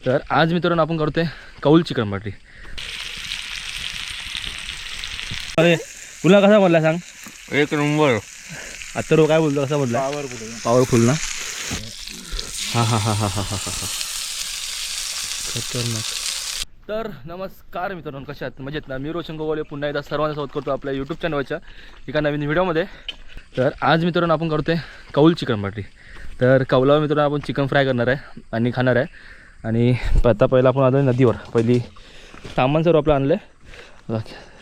तर आज मित्रांनो आपण करतोय कौल चिकन पार्टी। अरे तुला कसा बोलला सांग? एक नंबर। आता रो काय बोलतो, कसा बोलला? पावरफुल ना? हा हा हा हा हा हा हा खतरनाक। तर नमस्कार मित्रांनो, कशा आहात? मजेत ना? मी रोशन गोवाले पुन्हा एकदा सर्वांना स्वागत करतो आपल्या यूट्यूब चॅनलच्या एका नवीन व्हिडिओमध्ये। तर आज मित्रांनो आपण करतोय कौल चिकन पार्टी। तर कौलावर मित्रांनो आपण चिकन फ्राय करणार आहे आणि खाणार आहे। आणि आता पहिला आपण आलो नदीवर, पहिली सामान सर्व आपलं आणलं आहे,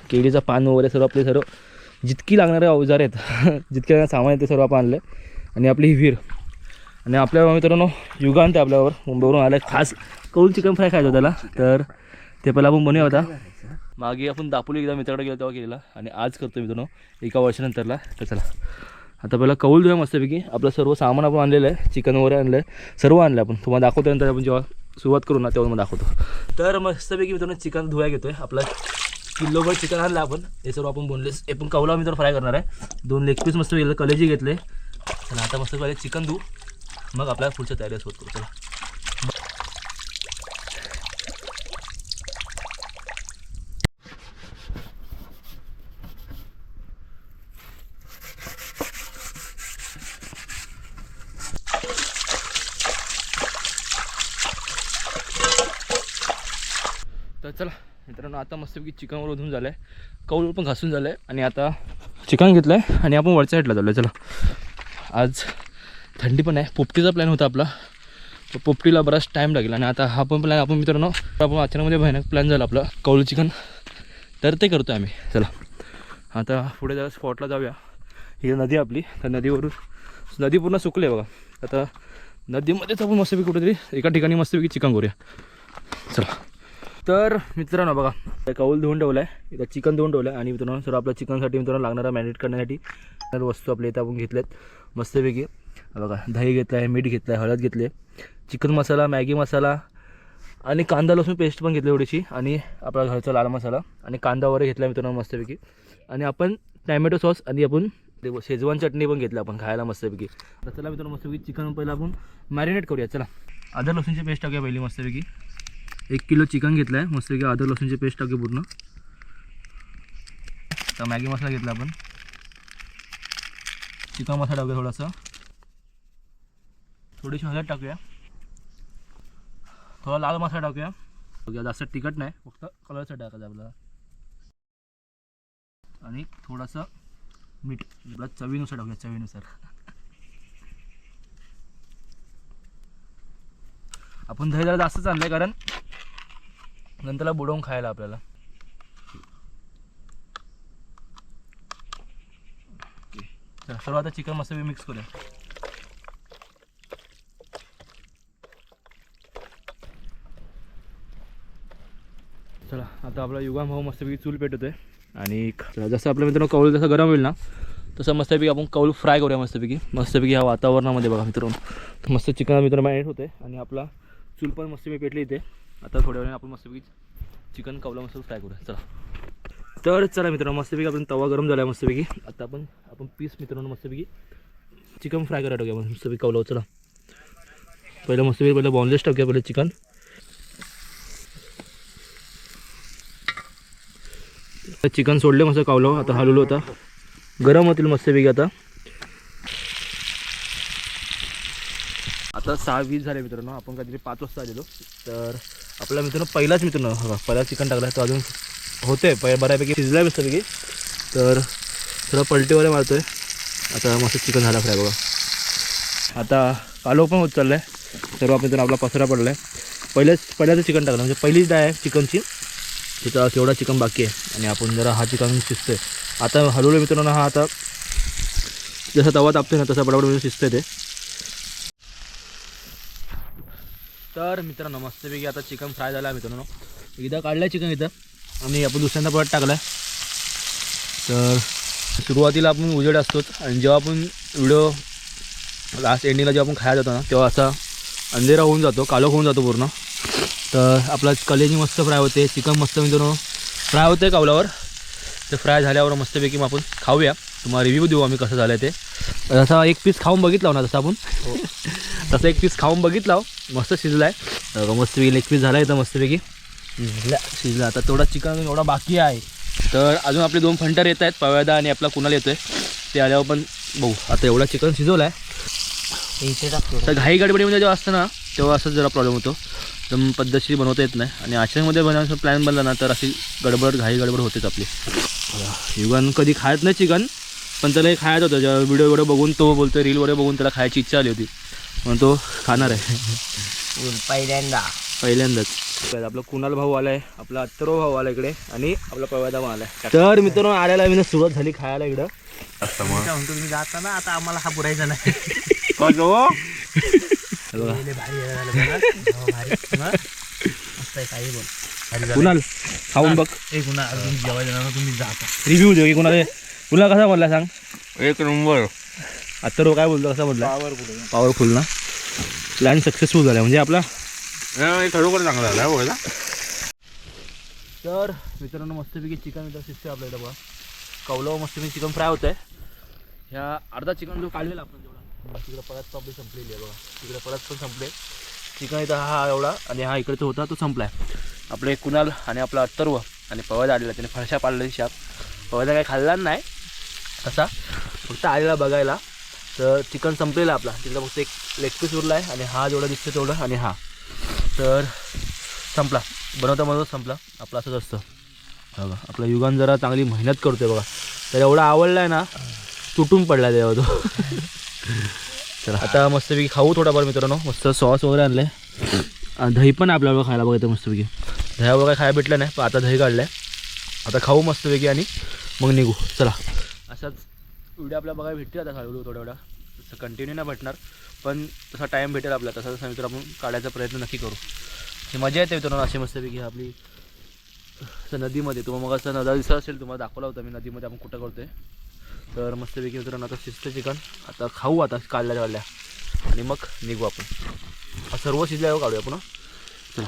केळीचं पान वगैरे सर्व आपले सर्व जितकी लागणारे अवजार आहेत जितके सामान आहे ते सर्व आपण आणलं आहे। आणि आपली ही विहीर आणि आपल्या मित्रांनो युगांत आपल्यावर मुंबईवरून आलं खास कौल चिकन फ्राय खायचं त्याला। तर ते पहिला आपण बनवूया होता, मागे आपण दापोली एकदा मित्राकडे गेलो तेव्हा केलेला आणि आज करतो मित्रांनो एका वर्षानंतरला। तर चला आता पहिला कौल धुया मस्तपैकी। आपलं सर्व सामान आपण आणलेलं आहे, चिकन वगैरे आणलं आहे, सर्व आणलं आपण तुम्हाला दाखवतो नंतर। आपण जेव्हा सुरुवात करू ना तेव्हा मग दाखवतो। तर मस्तपैकी मित्रांनो चिकन धुया घेतोय। आपला किलोभर चिकन आणलं आपण, हे सर्व आपण बोनलेस हे पण कौला मित्रांनो फ्राय करणार आहे। 2 लेग पीस मस्त गेलं, कलेजी घेतले आणि आता मस्त पहिले चिकन धुवू, मग आपल्याला पुढच्या तयारी सुरू करू। चला तर चला मित्रांनो आता मस्तपैकी चिकनवर धुवून झालं आहे, कौल पण घासून झालं आहे आणि आता चिकन घेतलं आहे आणि आपण वरच्या साईडला चाललो आहे। चला आज थंडी पण आहे, पोपटीचा प्लॅन होता आपला, तो पोपटीला बराच टाईम लागेल आणि आता हा पण प्लॅन आपण मित्रांनो आपण अचानकमध्ये भयानक प्लॅन झाला आपला कौल चिकन, तर ते करतो आम्ही। चला आता पुढे जरा स्पॉटला जाऊया। ही नदी आपली, तर नदीवरून नदी पूर्ण सुकली आहे बघा। आता नदीमध्येच आपण मस्तपैकी कुठेतरी एका ठिकाणी मस्तपैकी चिकन करूया। चला तर मित्रांनो बघा कौल धुवून ठेवला आहे, इथं चिकन धुवून ठेवलं आहे आणि मित्रांनो सर आपल्या चिकनसाठी मित्रांनो लागणारा मॅरिनेट करण्यासाठी वस्तू आपल्या इथं आपण घेतल्यात मस्तपैकी। बघा दही घेतलं आहे, मीठ घेतलं आहे, हळद घेतली आहे, चिकन मसाला, मॅगी मसाला आणि कांदा लसूण पेस्ट पण घेतली थोडीशी, आणि आपला घरचा लाल मसाला आणि कांदा वगैरे घेतला मित्रांनो मस्तपैकी। आणि आपण टॅमॅटो सॉस आणि आपण शेजवान चटणी पण घेतली आपण खायला मस्तपैकी। तर चला मित्रांनो मस्तपैकी चिकन पहिला आपण मॅरिनेट करूया। चला अदर लसूणची पेस्ट टाकूया पहिली मस्तपैकी। 1 किलो चिकन घेतलं आहे मस्तपैकी, अदर लसूणची पेस्ट टाकूया पूर्ण। तर मॅगी मसाला घेतला आपण, चिकन मसाला टाकूया थोडासा, थोडीशी हळद टाकूया, थोडा लाल मसाला टाकूया, जास्त तिखट नाही, फक्त कलरसाठी टाकायचं आपल्याला, आणि थोडासा मीठ आपल्या चवीनुसार टाकूया, चवीनुसार। आपण दही जरा जास्तच आणलं आहे कारण नंतरला बुडवून खायला आपल्याला। चला सर्व आता चिकन मस्त मिक्स करूया। चला आता आपला युगाम भाऊ मस्तपैकी चूल पेटवतोय आणि जसं आपल्या मित्रांनो कौल जसं गरम होईल ना तसं मस्तपैकी आपण कौल फ्राय करूया मस्तपैकी। मस्तपैकी ह्या वातावरणामध्ये बघा मित्रांनो मस्त चिकन मित्रांनो मॅरिनेट होते आणि आपला चूल पण मस्तपैकी पेटली इथे। आता थोड्या वेळाने आपण मस्तपैकी चिकन कौला मस्त फ्राय करूया। चला तर चला मित्रांनो मस्तपैकी आपण तवा गरम झाला आहे मस्तपैकी। आता आपण पीस मित्रांनो मस्तपैकी चिकन फ्राय करायला टाकूया मस्तपैकी कौलावर। चला पहिलं मस्तपैकी पहिलं बॉनलेस टाकूया पहिलं चिकन। चिकन सोडले मस्त कौलावर, आता हलवलं होता, गरम होतील मस्तपैकी। आता 6:20 झाले मित्रांनो, आपण काहीतरी 5 वाजता आलेलो। तर आपला मित्रांनो पहिलाच मित्रांनो पहिला चिकन टाकला तो अजून होते बऱ्यापैकी शिजला मस्तपैकी। तर थोडा पलटी वगैरे मारतोय, आता मस्त चिकन झाला फ्राय बघा। आता कालो पण होत चालला आहे, सर्व मित्रांनो आपला पसरा पडला आहे। पहिल्याचं चिकन टाकलं म्हणजे पहिलीच डाय आहे चिकनची, तिथं तेवढा चिकन बाकी आहे आणि आपण जरा हा चिकन शिजतोय आता हलवलं मित्रांनो। हा आता जसा तवा तापतोय ना तसा बरोबर शिजतोय ते। तर मित्रांनो मस्तपैकी आता चिकन फ्राय झाला आहे मित्रांनो, एकदा काढलं आहे चिकन इथं आणि आपण दुसऱ्यांदा परत टाकलं आहे। तर सुरुवातीला आपण उजेड असतोच आणि जेव्हा आपण व्हिडिओ लास्ट एंडिंगला जेव्हा आपण खायला जातो ना तेव्हा असा अंधेरा होऊन जातो, काळोख होऊन जातो पूर्ण। तर आपला कलेजी मस्त फ्राय होते, चिकन मस्त मित्रांनो फ्राय होते कौलावर। ते फ्राय झाल्यावर मस्तपैकी मग आपण खाऊया, तुम्हाला रिव्ह्यू देऊ आम्ही कसं झालं ते। तसा एक पीस खाऊन बघितला ना, तसं आपण तसं एक पीस खाऊन बघितला मस्त शिजला आहे, मस्तपैकी लेग पीस झाला इथं मस्तपैकी शिजला. आता तेवढा चिकन अजून एवढा बाकी आहे. तर अजून आपले 2 फंटर येत आहेत, पवैदा आणि आपला कुणाल येतोय. ते आल्यावर पण बघू. आता एवढा चिकन शिजवला आहे इथे टाकतो. तर घाई गडबडीमध्ये जेव्हा असतं ना तेव्हा असंच जरा प्रॉब्लेम होतो, एकदम पद्धतशीर बनवता येत नाही. आणि अचानकमध्ये बनवण्याचा प्लॅन बनला ना तर अशी घाई गडबड होतेच आपली. युगान कधी खायत नाही चिकन, पण त्याला हे खायचं होतं. जेव्हा व्हिडिओ वगैरे बघून तो बोलतो, रील वगैरे बघून त्याला खायची इच्छा आली होती, म्हणून तो खाणार आहे पहिल्यांदाच. आपला कुणाल भाऊ आलाय, आपला अत्तरो भाऊ आला इकडे आणि आपला पवैदा भाऊ आलाय. तर मित्रांनो आल्याला मी सुरुवात झाली खायला इकडं. तुम्ही जाता ना आता आम्हाला हा पुरायचा नाही. कुणाल खाऊन बघ. तुम्ही जाता रिव्ह्यू दे कुणाला. तुला कसा बोलला सांग. 1 नंबर. अत्तरो काय बोलतो, कसा बोलला. पॉवरफुल ना. प्लॅन सक्सेसफुल झाला म्हणजे आपला खरोखर चांगला झाला बघा. तर मित्रांनो मस्तपैकी चिकन इथं शिजते आपल्या इथं बघा. कौलावर मस्तपैकी चिकन फ्राय होत आहे. ह्या अर्धा चिकन जो काढलेला आपण तेवढा तिकडे परत आपली संपलेली आहे बघा. तिकडे परत पण संपले चिकन. इथं हा एवढा आणि हा इकडचा होता तो संपला आहे. आपले कुणाल आणि आपला अत्तर्व आणि पवैदा आलेला, त्याने फरशा पाडलेली शाप. पवैदा काही खाल्ला नाही तसा, फक्त आलेला बघायला. तर चिकन संपलेला आपला, तिकडं फक्त एक लेग पीस उरला आहे आणि हा जेवढा दिसतो तेवढं आणि हा तर संपला. बनवता संपला आपला. असंच असतं बघा. आपला युगान जरा चांगली मेहनत करतोय बघा. तर एवढा आवडला आहे ना, तुटून पडला तेव्हा तो. चला आता मस्तपैकी खाऊ थोडाफार मित्रांनो. मस्त सॉस वगैरे आणलं आहे. दही पण आपल्याला खायला बघायचं मस्तपैकी. दह्या वगैरे खायला भेटलं नाही, पण आता दही काढलं आहे. आता खाऊ मस्तपैकी आणि मग निघू. चला असाच व्हिडिओ आपल्याला बघायला भेटते आता हळूहळू थोड्या तसं कंटिन्यू नाही भेटणार, पण तसा टाईम भेटेल आपल्याला. तसा मित्र आपण काढायचा प्रयत्न नक्की करू. ही मजा येते मित्रांनो अशी मस्तपैकी आपली नदीमध्ये. तुम्हाला मग असं नदा दिसत असेल, तुम्हाला दाखवला होता मी नदीमध्ये आपण कुठं करतो आहे. तर मस्तपैकी मित्रांनो आता शिजतं चिकन. आता खाऊ आता काढल्या आणि मग निघू आपण. सर्व शिजल्यावर काढूया आपण. चला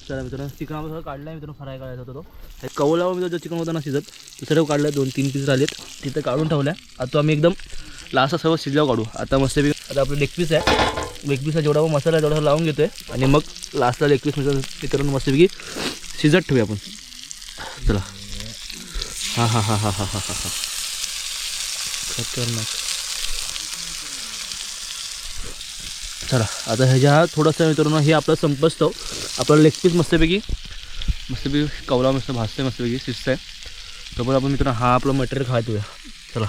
चला मित्रांनो चिकन आपण सगळं काढलं आहे मित्रांनो. फ्राय करायचा होता तो. कवलावर मी जो चिकन होता ना शिजत ते सर्व काढलं. 2-3 पीस राहिलेत तिथं काढून ठेवल्या. आता तो आम्ही एकदम लास्ट सर्व शिजल्यावर काढू. आता मस्तपैकी आता आपलं लेग पीस आहे. लेग पीसला जेवढा मसाला आहे तेवढा लावून घेतो आहे आणि मग लास्टला लेग पीस मित्रांनो मस्तपैकी शिजत ठेवूया आपण. चला हा हा हा हा हा हा हा खतरनाक. चला आता ह्याच्या थोडंसं मित्रांनो हे आपलं संपसतो. आपलं लेग पीस मस्तपैकी कवला मस्त भाजतं आहे, मस्तपैकी शिजतं आहे. तोपर्यंत आपण मित्रांनो हा आपलं मटेरियल खायचो. चला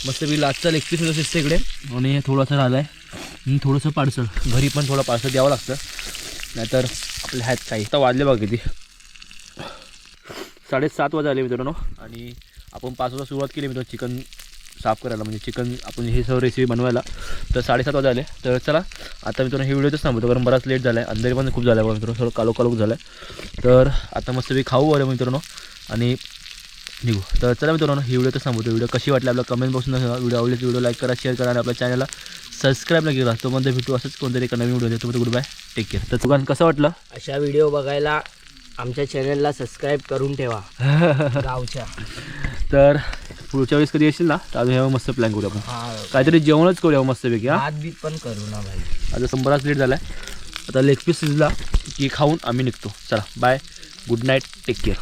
मस्तपैकी लास्टचा लेग पीस शिजतं इकडे आणि थोडंसं राहिलं आहे. थोडंसं पार्सल घरी पण थोडं पार्सल द्यावं लागतं, नाहीतर आपले आहेत काही. आता वाजले बघा किती, 7:30 वाजता आले मित्रांनो. आणि आपण 5 वाजता सुरुवात केली मित्रांनो चिकन साफ करायला, म्हणजे चिकन आपण हे सर्व रेसिपी बनवायला. तर 7:30 वाजता आले. तर चला आता मित्रांनो हे व्हिडिओच थांबवतो, कारण बराच लेट झाला आहे. अंधारी पण खूप झाला आहे मित्रांनो, थोडं कालोख झालं आहे. तर आता मस्तपैकी खाऊ वगैरे मित्रांनो आणि निघू. तर चला मित्रांनो ही व्हिडिओ तर थांबवतो. व्हिडिओ कशी वाटली आपल्या कमेंट बॉक्स नका. व्हिडिओ आवडली व्हिडिओ लाईक करा, शेअर करा आणि आपल्या चॅनलला सबस्क्राईब नाही केला तो मध्ये भेटू असंच कोणतरी एक नवीन व्हिडिओ देतो. Good bye, take care. तर तुला कसं वाटलं अशा व्हिडिओ बघायला आमच्या चॅनलला सबस्क्राईब करून ठेवा गावच्या. तर पुढच्या वेळेस कधी येशील ना तर अजून मस्त प्लॅन करू आपण. काहीतरी जेवणच करूया मस्तपैकी. हात बीत पण करू ना भाई. आता बराच लेट झाला आहे. आता लेग पीस शिजला की खाऊन आम्ही निघतो. चला bye, good night, take care.